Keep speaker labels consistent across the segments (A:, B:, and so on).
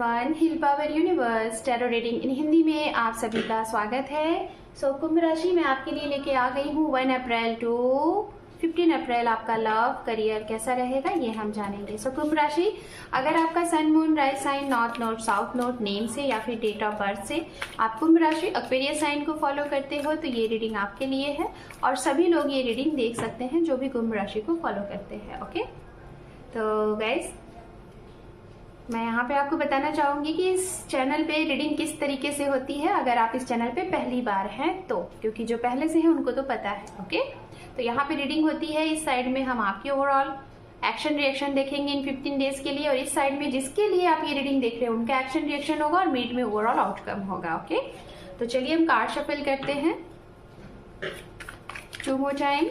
A: Everyone, hill power universe tarot reading in Hindi में आप सभी का स्वागत है। कुंभ राशि में आपके लिए लेके आ गई हूँ 1 अप्रैल टू 15 अप्रैल आपका लव करियर कैसा रहेगा ये हम जानेंगे। कुंभ राशि, अगर आपका sun moon rise sign north node south node name से या फिर डेट ऑफ बर्थ से आप कुंभ राशि एक्वेरियस साइन को फॉलो करते हो तो ये रीडिंग आपके लिए है और सभी लोग ये रीडिंग देख सकते हैं जो भी कुंभ राशि को फॉलो करते हैं। ओके, तो गाइज मैं यहाँ पे आपको बताना चाहूंगी कि इस चैनल पे रीडिंग किस तरीके से होती है अगर आप इस चैनल पे पहली बार हैं तो, क्योंकि जो पहले से हैं उनको तो पता है। ओके, तो यहाँ पे रीडिंग होती है। इस साइड में हम आपके ओवरऑल एक्शन रिएक्शन देखेंगे इन 15 डेज के लिए और इस साइड में जिसके लिए आप ये रीडिंग देख रहे हैं उनका एक्शन रिएक्शन होगा और मिड में ओवरऑल आउटकम होगा। ओके, तो चलिए हम कार्ड शफल करते हैं 2 more time.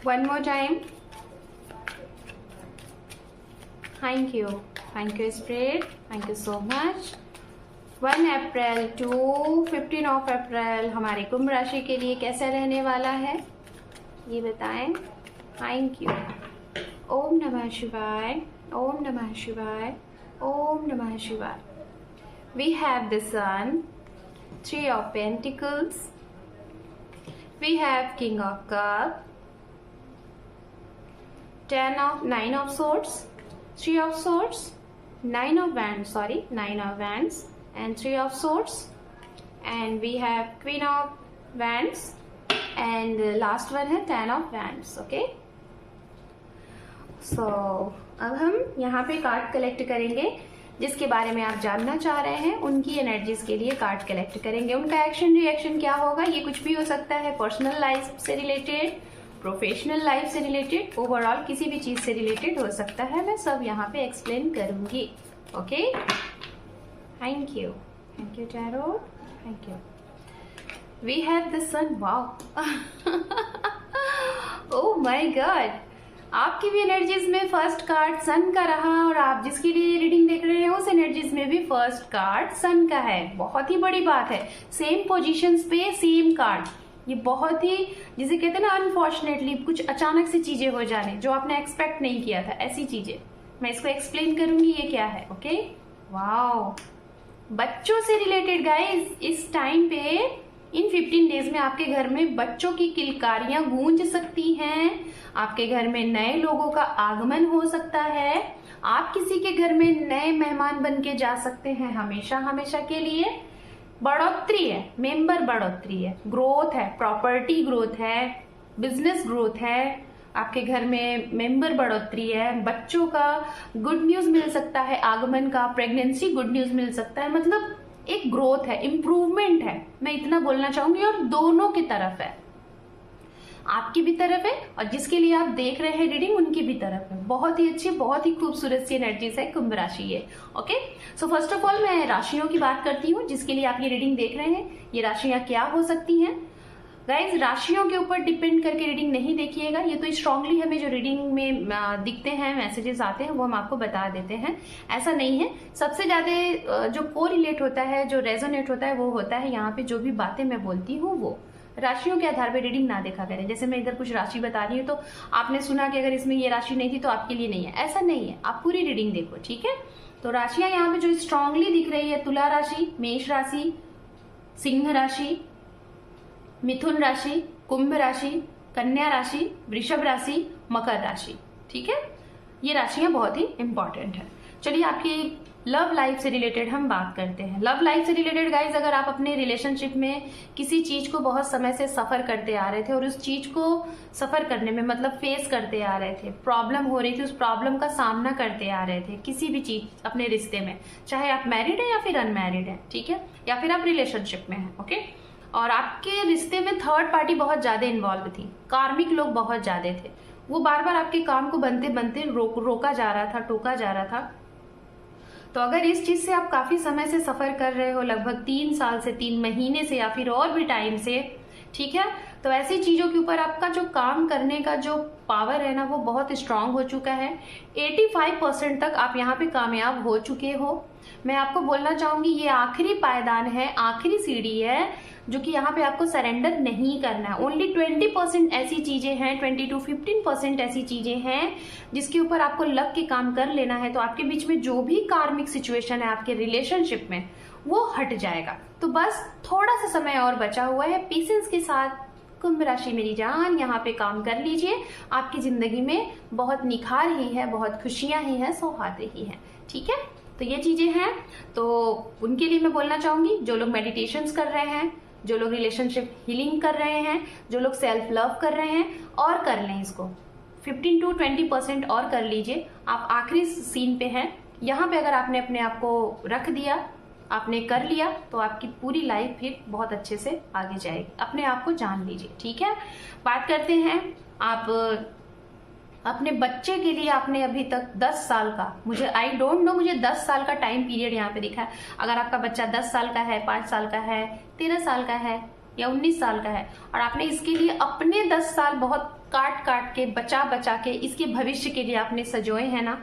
A: One more time. Thank you Spirit, thank you so much। 1 April to 15 of April हमारे कुंभ राशि के लिए कैसा रहने वाला है ये बताएं। Thank you. ओम नमः शिवाय, ओम नमः शिवाय, ओम नमः शिवाय। We have the Sun, 3 of Pentacles, we have King of Cups, 9 of Swords, 3 of Swords, 9 of Wands, 9 of Wands and 3 of Swords, and we have Queen of Wands and the last one है 10 of Wands। Okay, सो अब हम यहाँ पे card collect करेंगे जिसके बारे में आप जानना चाह रहे हैं उनकी एनर्जीज के लिए कार्ड कलेक्ट करेंगे। उनका एक्शन रिएक्शन क्या होगा, ये कुछ भी हो सकता है, पर्सनल लाइफ से रिलेटेड, प्रोफेशनल लाइफ से रिलेटेड, ओवरऑल किसी भी चीज से रिलेटेड हो सकता है। मैं सब यहाँ पे एक्सप्लेन करूंगी। Okay, thank you tarot, thank you. We have the sun, wow oh my god, आपकी भी एनर्जीज में फर्स्ट कार्ड सन का रहा और आप जिसके लिए रीडिंग देख रहे हैं उस एनर्जीज में भी फर्स्ट कार्ड सन का है। बहुत ही बड़ी बात है, सेम पोजीशंस पे सेम कार्ड, ये बहुत ही जिसे कहते हैं ना अनफॉर्चुनेटली कुछ अचानक से चीजें हो जाने जो आपने एक्सपेक्ट नहीं किया था, ऐसी चीजें मैं इसको एक्सप्लेन करूंगी ये क्या है। ओके, वाओ, बच्चों से रिलेटेड गाइस इस टाइम पे इन 15 डेज में आपके घर में बच्चों की किलकारियां गूंज सकती हैं, आपके घर में नए लोगों का आगमन हो सकता है, आप किसी के घर में नए मेहमान बन के जा सकते हैं हमेशा हमेशा के लिए। बढ़ोतरी है, मेंबर बढ़ोतरी है, ग्रोथ है, प्रॉपर्टी ग्रोथ है, बिजनेस ग्रोथ है, आपके घर में मेंबर बढ़ोतरी है, बच्चों का गुड न्यूज मिल सकता है, आगमन का, प्रेगनेंसी गुड न्यूज मिल सकता है, मतलब एक ग्रोथ है, इंप्रूवमेंट है, मैं इतना बोलना चाहूंगी। और दोनों की तरफ है, आपकी भी तरफ है और जिसके लिए आप देख रहे हैं रीडिंग उनकी भी तरफ है। बहुत ही अच्छी, बहुत ही खूबसूरत सी एनर्जीज है कुंभ राशि ये। Okay, so first of all मैं राशियों की बात करती हूँ जिसके लिए आप ये रीडिंग देख रहे हैं। ये राशियां क्या हो सकती हैं गाइज, राशियों के ऊपर डिपेंड करके रीडिंग नहीं देखिएगा, ये तो स्ट्रांगली हमें जो रीडिंग में दिखते हैं, मैसेजेस आते हैं वो हम आपको बता देते हैं, ऐसा नहीं है। सबसे ज्यादा जो को रिलेट होता है, जो रेजोनेट होता है वो होता है यहाँ पे जो भी बातें मैं बोलती हूँ वो। राशियों के आधार पर रीडिंग ना देखा करें। जैसे मैं इधर कुछ राशि बता रही हूँ तो आपने सुना कि अगर इसमें ये राशि नहीं थी तो आपके लिए नहीं है, ऐसा नहीं है, आप पूरी रीडिंग देखो। ठीक है, तो राशियां यहाँ पे जो स्ट्रांगली दिख रही है, तुला राशि, मेष राशि, सिंह राशि, मिथुन राशि, कुंभ राशि, कन्या राशि, वृषभ राशि, मकर राशि। ठीक है, ये राशियां बहुत ही इंपॉर्टेंट है। चलिए आपकी लव लाइफ से रिलेटेड हम बात करते हैं। लव लाइफ से रिलेटेड गाइज, अगर आप अपने रिलेशनशिप में किसी चीज को बहुत समय से सफर करते आ रहे थे और उस चीज को सफर करने में मतलब फेस करते आ रहे थे, प्रॉब्लम हो रही थी, उस प्रॉब्लम का सामना करते आ रहे थे किसी भी चीज अपने रिश्ते में, चाहे आप मैरिड है या फिर अनमैरिड है, ठीक है, या फिर आप रिलेशनशिप में है। ओके, और आपके रिश्ते में थर्ड पार्टी बहुत ज्यादा इन्वॉल्व थी, कार्मिक लोग बहुत ज्यादा थे, वो बार बार आपके काम को बनते बनते रोका जा रहा था, टोका जा रहा था। तो अगर इस चीज से आप काफी समय से सफर कर रहे हो, लगभग 3 साल से, 3 महीने से या फिर और भी टाइम से, ठीक है। तो ऐसी चीजों के ऊपर आपका जो काम करने का जो पावर है ना वो बहुत स्ट्रांग हो चुका है। 85% तक आप यहाँ पे कामयाब हो चुके हो। मैं आपको बोलना चाहूंगी ये आखिरी पायदान है, आखिरी सीढ़ी है जो कि यहाँ पे आपको सरेंडर नहीं करना है। ओनली 20% ऐसी चीजें हैं, 20 to 15% ऐसी चीजें हैं जिसके ऊपर आपको लग के काम कर लेना है। तो आपके बीच में जो भी कार्मिक सिचुएशन है आपके रिलेशनशिप में वो हट जाएगा। तो बस थोड़ा सा समय और बचा हुआ है, पेशेंस के साथ कुंभ राशि मेरी जान यहाँ पे काम कर लीजिए। आपकी जिंदगी में बहुत निखार ही है, बहुत खुशियां ही है, सौहार्द ही है। ठीक है, तो ये चीजें हैं। तो उनके लिए मैं बोलना चाहूंगी जो लोग मेडिटेशंस कर रहे हैं, जो लोग रिलेशनशिप हीलिंग कर रहे हैं, जो लोग सेल्फ लव कर रहे हैं, और कर लें इसको 15 to 20% और कर लीजिए। आप आखिरी सीन पे हैं, यहाँ पे अगर आपने अपने आप को रख दिया, आपने कर लिया, तो आपकी पूरी लाइफ फिर बहुत अच्छे से आगे जाएगी। अपने आप को जान लीजिए। ठीक है, बात करते हैं आप अपने बच्चे के लिए। आपने अभी तक 10 साल का, मुझे आई डोंट नो, मुझे 10 साल का टाइम पीरियड यहाँ पे दिखा है। अगर आपका बच्चा 10 साल का है, 5 साल का है, 13 साल का है या 19 साल का है, और आपने इसके लिए अपने 10 साल बहुत काट काट के बचा बचा के इसके भविष्य के लिए आपने सजोए हैं ना,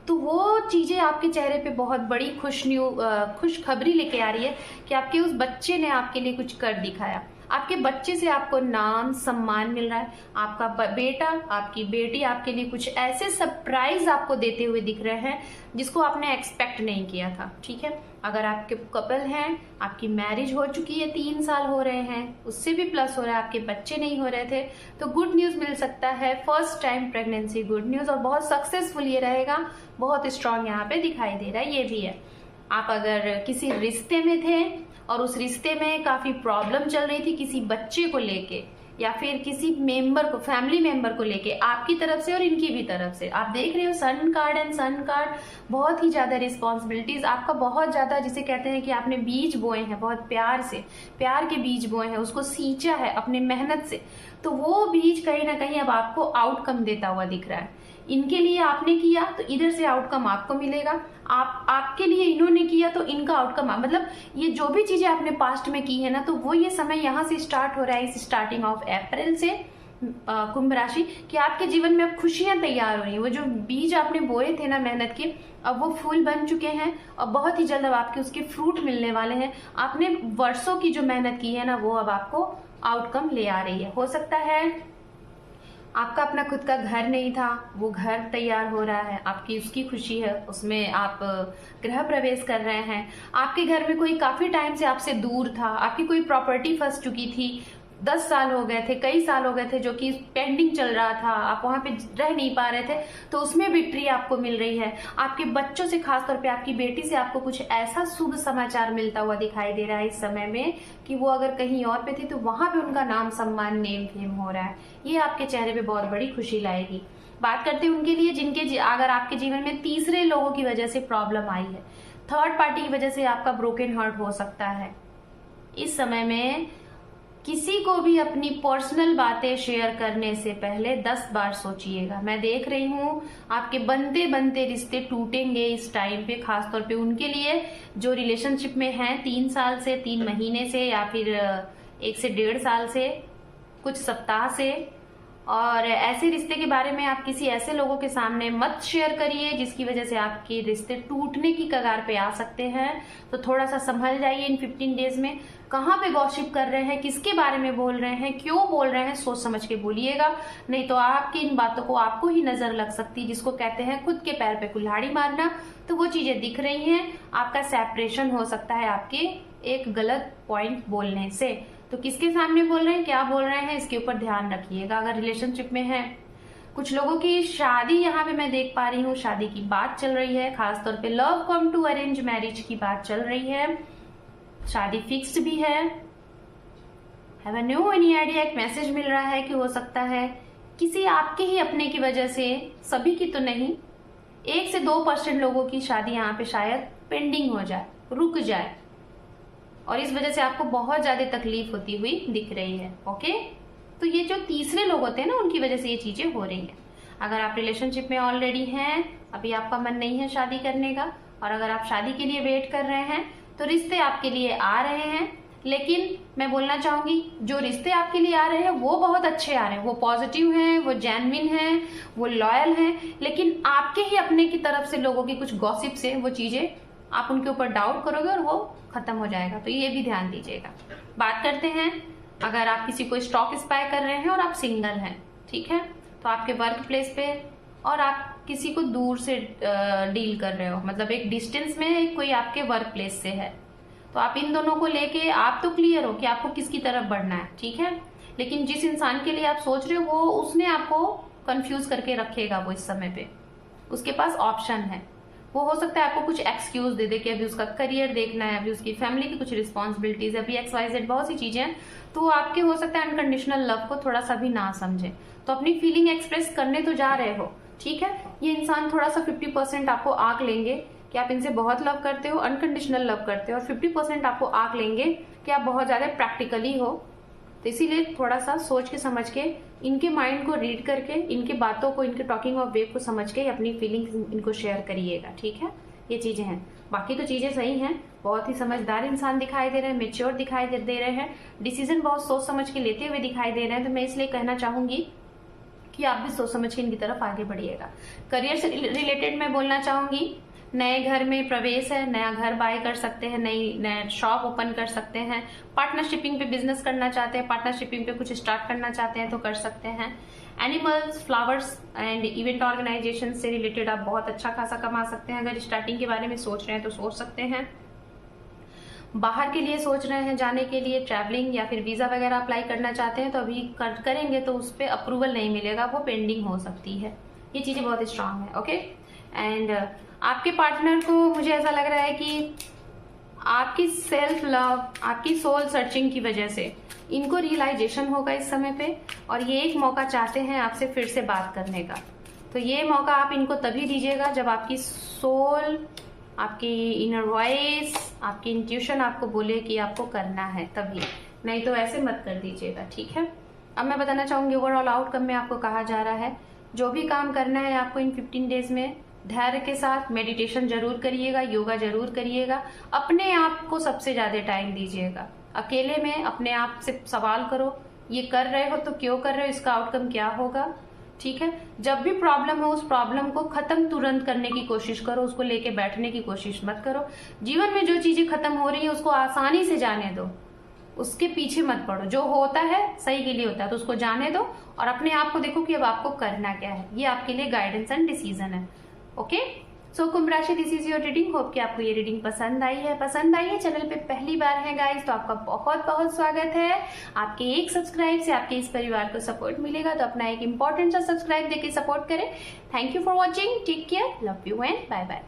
A: तो वो चीजें आपके चेहरे पे बहुत बड़ी खुशखबरी लेके आ रही है कि आपके उस बच्चे ने आपके लिए कुछ कर दिखाया। आपके बच्चे से आपको नाम सम्मान मिल रहा है। आपका बेटा, आपकी बेटी आपके लिए कुछ ऐसे सरप्राइज आपको देते हुए दिख रहे हैं जिसको आपने एक्सपेक्ट नहीं किया था। ठीक है, अगर आपके कपल हैं, आपकी मैरिज हो चुकी है, 3 साल हो रहे हैं, उससे भी प्लस हो रहा है, आपके बच्चे नहीं हो रहे थे, तो गुड न्यूज मिल सकता है। First time pregnancy good news, और बहुत सक्सेसफुल ये रहेगा, बहुत स्ट्रांग यहाँ पे दिखाई दे रहा है। ये भी है, आप अगर किसी रिश्ते में थे और उस रिश्ते में काफी प्रॉब्लम चल रही थी किसी बच्चे को लेके, या फिर किसी मेंबर को, फैमिली मेंबर को लेके, आपकी तरफ से और इनकी भी तरफ से, आप देख रहे हो sun card and sun card, बहुत ही ज्यादा रिस्पॉन्सिबिलिटीज, आपका बहुत ज्यादा, जिसे कहते हैं कि आपने बीज बोए हैं, बहुत प्यार से, प्यार के बीज बोए हैं, उसको सींचा है अपने मेहनत से, तो वो बीज कहीं ना कहीं अब आपको आउटकम देता हुआ दिख रहा है। इनके लिए आपने किया तो इधर से आउटकम आपको मिलेगा, आपके लिए इन्होंने किया तो इनका आउटकम, मतलब ये जो भी चीजें आपने पास्ट में की है ना, तो वो ये समय यहाँ से स्टार्ट हो रहा है, इस स्टार्टिंग ऑफ अप्रैल से कुंभ राशि, कि आपके जीवन में अब खुशियां तैयार हो रही हैं। वो जो बीज आपने बोए थे ना मेहनत के, अब वो फूल बन चुके हैं और बहुत ही जल्द अब आपके उसके फ्रूट मिलने वाले हैं। आपने वर्षों की जो मेहनत की है ना, वो अब आपको आउटकम ले आ रही है। हो सकता है आपका अपना खुद का घर नहीं था, वो घर तैयार हो रहा है, आपकी उसकी खुशी है, उसमें आप गृह प्रवेश कर रहे हैं। आपके घर में कोई काफी टाइम से आपसे दूर था, आपकी कोई प्रॉपर्टी फंस चुकी थी, 10 साल हो गए थे, कई साल हो गए थे जो कि पेंडिंग चल रहा था, आप वहां पे रह नहीं पा रहे थे, तो उसमें विक्ट्री आपको मिल रही है। आपके बच्चों से, खासतौर पे आपकी बेटी से आपको कुछ ऐसा शुभ समाचार मिलता हुआ दिखाई दे रहा है इस समय में कि वो अगर कहीं और पे थी तो वहां पे उनका नाम सम्मान, नेम फेम हो रहा है। ये आपके चेहरे पे बहुत बड़ी खुशी लाएगी। बात करते हैं उनके लिए जिनके, अगर आपके जीवन में तीसरे लोगों की वजह से प्रॉब्लम आई है, थर्ड पार्टी की वजह से आपका ब्रोकन हार्ट हो सकता है। इस समय में किसी को भी अपनी पर्सनल बातें शेयर करने से पहले 10 बार सोचिएगा। मैं देख रही हूँ आपके बनते बनते रिश्ते टूटेंगे इस टाइम पे, खासतौर पे उनके लिए जो रिलेशनशिप में हैं 3 साल से, 3 महीने से, या फिर 1 से 1.5 साल से, कुछ सप्ताह से। और ऐसे रिश्ते के बारे में आप किसी ऐसे लोगों के सामने मत शेयर करिए जिसकी वजह से आपके रिश्ते टूटने की कगार पे आ सकते हैं। तो थोड़ा सा संभल जाइए इन 15 डेज में। कहाँ पे गॉसिप कर रहे हैं, किसके बारे में बोल रहे हैं, क्यों बोल रहे हैं, सोच समझ के बोलिएगा, नहीं तो आपकी इन बातों को आपको ही नजर लग सकती है, जिसको कहते हैं खुद के पैर पे कुल्हाड़ी मारना। तो वो चीजें दिख रही हैं, आपका सेपरेशन हो सकता है आपके एक गलत पॉइंट बोलने से। तो किसके सामने बोल रहे हैं, क्या बोल रहे हैं, इसके ऊपर ध्यान रखिएगा। अगर रिलेशनशिप में है, कुछ लोगों की शादी यहाँ पे मैं देख पा रही हूँ, शादी की बात चल रही है, खासतौर पे love come to arrange marriage की बात चल रही है, शादी फिक्स्ड भी है। हैव नो एनी आइडिया, एक मैसेज मिल रहा है कि हो सकता है किसी आपके ही अपने की वजह से, सभी की तो नहीं, 1 से 2% लोगों की शादी यहाँ पे शायद पेंडिंग हो जाए, रुक जाए, और इस वजह से आपको बहुत ज्यादा तकलीफ होती हुई दिख रही है। ओके, तो ये जो तीसरे लोग होते हैं ना, उनकी वजह से ये चीजें हो रही हैं। अगर आप रिलेशनशिप में ऑलरेडी हैं, अभी आपका मन नहीं है शादी करने का, और अगर आप शादी के लिए वेट कर रहे हैं, तो रिश्ते आपके लिए आ रहे हैं, लेकिन मैं बोलना चाहूंगी जो रिश्ते आपके लिए आ रहे हैं वो बहुत अच्छे आ रहे हैं, वो पॉजिटिव हैं, वो जेन्युइन हैं, वो लॉयल हैं, लेकिन आपके ही अपने की तरफ से लोगों की कुछ गॉसिप से वो चीजें आप उनके ऊपर डाउट करोगे और वो खत्म हो जाएगा। तो ये भी ध्यान दीजिएगा। बात करते हैं, अगर आप किसी को स्टॉक स्पाई कर रहे हैं और आप सिंगल हैं, ठीक है, तो आपके वर्क प्लेस पे और आप किसी को दूर से डील कर रहे हो, मतलब एक डिस्टेंस में कोई आपके वर्क प्लेस से है, तो आप इन दोनों को लेके आप तो क्लियर हो कि आपको किसकी तरफ बढ़ना है, ठीक है, लेकिन जिस इंसान के लिए आप सोच रहे हो वो उसने आपको कंफ्यूज करके रखेगा। वो इस समय पे उसके पास ऑप्शन है, वो हो सकता है आपको कुछ एक्सक्यूज दे दे कि अभी उसका करियर देखना है, अभी उसकी फैमिली की कुछ रिस्पॉन्सिबिलिटीज है, अभी XYZ बहुत सी चीजें हैं, तो वो आपके हो सकता है अनकंडीशनल लव को थोड़ा सा भी ना समझे। तो अपनी फीलिंग एक्सप्रेस करने तो जा रहे हो, ठीक है, ये इंसान थोड़ा सा 50% आपको आंक लेंगे कि आप इनसे बहुत लव करते हो, अनकंडीशनल लव करते हो, और 50% आपको आंक लेंगे कि आप बहुत ज्यादा प्रैक्टिकली हो। तो इसीलिए थोड़ा सा सोच के समझ के इनके माइंड को रीड करके, इनकी बातों को, इनके टॉकिंग ऑफ वे को समझ के अपनी फीलिंग्स इनको शेयर करिएगा, ठीक है। ये चीजें हैं, बाकी तो चीजें सही हैं, बहुत ही समझदार इंसान दिखाई दे रहे हैं, मेच्योर दिखाई दे रहे हैं, डिसीजन बहुत सोच समझ के लेते हुए दिखाई दे रहे हैं। तो मैं इसलिए कहना चाहूंगी कि आप भी सोच समझ के इनकी तरफ आगे बढ़िएगा। करियर से रिलेटेड मैं बोलना चाहूंगी, नए घर में प्रवेश है, नया घर बाय कर सकते हैं, नया शॉप ओपन कर सकते हैं, पार्टनरशिपिंग पे बिजनेस करना चाहते हैं, पार्टनरशिपिंग पे कुछ स्टार्ट करना चाहते हैं तो कर सकते हैं। Animals, flowers and event organisation से रिलेटेड आप बहुत अच्छा खासा कमा सकते हैं। अगर स्टार्टिंग के बारे में सोच रहे हैं तो सोच सकते हैं। बाहर के लिए सोच रहे हैं जाने के लिए, ट्रैवलिंग या फिर वीजा वगैरह अप्लाई करना चाहते हैं तो अभी करेंगे तो उस पर अप्रूवल नहीं मिलेगा, वो पेंडिंग हो सकती है। ये चीजें बहुत स्ट्रांग है, ओके। एंड आपके पार्टनर को मुझे ऐसा लग रहा है कि आपकी सेल्फ लव, आपकी सोल सर्चिंग की वजह से इनको रियलाइजेशन होगा इस समय पे, और ये एक मौका चाहते हैं आपसे फिर से बात करने का। तो ये मौका आप इनको तभी दीजिएगा जब आपकी सोल, आपकी इनर वॉइस, आपकी इंट्यूशन आपको बोले कि आपको करना है, तभी, नहीं तो ऐसे मत कर दीजिएगा, ठीक है। अब मैं बताना चाहूंगी ओवरऑल आउटकम में आपको कहा जा रहा है, जो भी काम करना है आपको इन 15 डेज में धैर्य के साथ मेडिटेशन जरूर करिएगा, योगा जरूर करिएगा, अपने आप को सबसे ज्यादा टाइम दीजिएगा। अकेले में अपने आप से सवाल करो, ये कर रहे हो तो क्यों कर रहे हो, इसका आउटकम क्या होगा, ठीक है। जब भी प्रॉब्लम हो उस प्रॉब्लम को खत्म तुरंत करने की कोशिश करो, उसको लेके बैठने की कोशिश मत करो। जीवन में जो चीजें खत्म हो रही है उसको आसानी से जाने दो, उसके पीछे मत पड़ो। जो होता है सही के लिए होता है तो उसको जाने दो और अपने आप को देखो कि अब आपको करना क्या है। ये आपके लिए गाइडेंस एंड डिसीजन है, ओके। सो कुंभ राशि, this is your reading. Hope कि आपको ये रीडिंग पसंद आई है। चैनल पे पहली बार है गाइस तो आपका बहुत बहुत स्वागत है। आपके एक सब्सक्राइब से आपके इस परिवार को सपोर्ट मिलेगा, तो अपना एक इंपॉर्टेंट सा सब्सक्राइब देके सपोर्ट करें। Thank you for watching, take care, love you and bye bye.